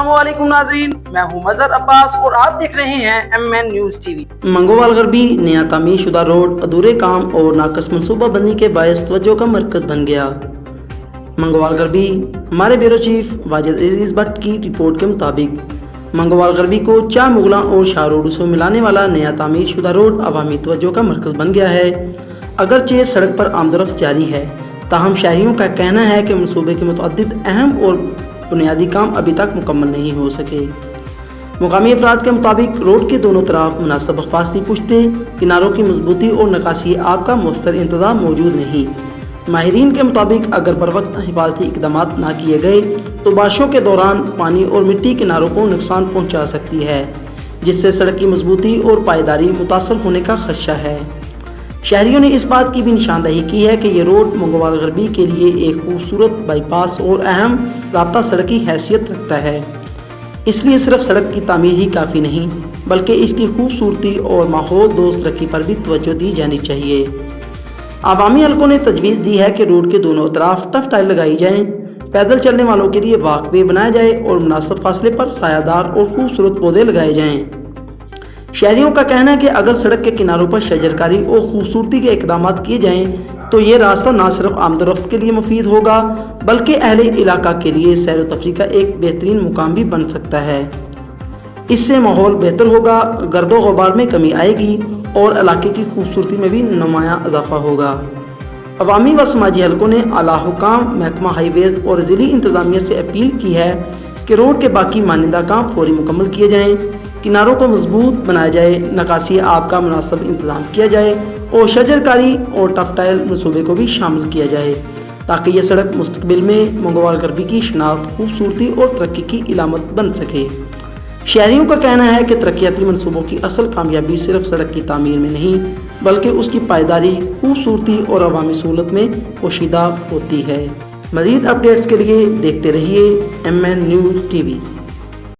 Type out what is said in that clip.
अस्सलाम वालेकुम नाज़रीन, मैं हूं मज़हर अब्बास और आप देख रहे हैं MN न्यूज़ टीवी। मंगोवाल गरबी नया तामीर शुदा रोड अधूरे काम और नाकस मनसूबा बंदी के बायस तवज्जो का मरकज़ बन गया। मंगोवाल गरबी हमारे ब्यूरो चीफ वाजिद अजीज़ भट्ट की रिपोर्ट के मुताबिक मंगोवाल गरबी को चार मुगला और शाह रोड से मिलाने वाला नया तामीर शुदा रोड अवामी तवज्जो का मरकज़ बन गया है। अगरचे सड़क पर आमदोरफ्त जारी है, ताहम शहरियों का कहना है कि मनसूबे के मुतअद्दिद अहम और बुनियादी काम अभी तक मुकम्मल नहीं हो सके। मुकामी अफराद के मुताबिक रोड के दोनों तरफ मुनासिब हिफाजती पुश्ते, किनारों की मजबूती और निकासी आब का मुअस्सर इंतजाम मौजूद नहीं। माहिरीन के मुताबिक अगर बर वक्त हिफाजती इकदाम ना किए गए तो बारिशों के दौरान पानी और मिट्टी किनारों को नुकसान पहुँचा सकती है, जिससे सड़क की मजबूती और पायदारी मुतासर होने का खदशा है। शहरियों ने इस बात की भी निशानदही की है कि ये रोड मंगोवाल गरबी के लिए एक खूबसूरत बाईपास और अहम राब्ता सड़क की हैसियत रखता है, इसलिए सिर्फ सड़क की तामीर ही काफ़ी नहीं बल्कि इसकी खूबसूरती और माहौल दोस्त तरक्की पर भी तवज्जो दी जानी चाहिए। आवामी हलकों ने तजवीज़ दी है कि रोड के दोनों तरफ टफ टाइल लगाई जाएँ, पैदल चलने वालों के लिए वॉकवे बनाया जाए और मुनासिब फासले पर सायादार और खूबसूरत पौधे लगाए जाएँ। शहरियों का कहना है कि अगर सड़क के किनारों पर शजरकारी और खूबसूरती के इकदाम किए जाएं तो ये रास्ता न सिर्फ आमदोरफ्त के लिए मुफीद होगा बल्कि अहले इलाका के लिए सैर व तफरीह का एक बेहतरीन मुकाम भी बन सकता है। इससे माहौल बेहतर होगा, गर्दो गुबार में कमी आएगी और इलाके की खूबसूरती में भी नुमायां इजाफा होगा। अवामी व समाजी हलकों ने आला हुकाम, महकमा हाईवेज और ज़िली इंतज़ामिया से अपील की है कि रोड के बाकी मानिंदा काम फौरी मुकम्मल किए जाएँ, किनारों को मजबूत बनाया जाए, नकासी आब का मुनासिब इंतजाम किया जाए और शजरकारी और टफ टाइल मनसूबे को भी शामिल किया जाए ताकि यह सड़क मुस्तकबिल में मंगोवाल गरबी की शनाख्त, खूबसूरती और तरक्की की इलामत बन सके। शहरियों का कहना है कि तरक्याती मनसूबों की असल कामयाबी सिर्फ सड़क की तामीर में नहीं बल्कि उसकी पायदारी, खूबसूरती और अवामी सहूलत में पोशीदा होती है। मज़ीद अपडेट्स के लिए देखते रहिए MN न्यूज़ TV।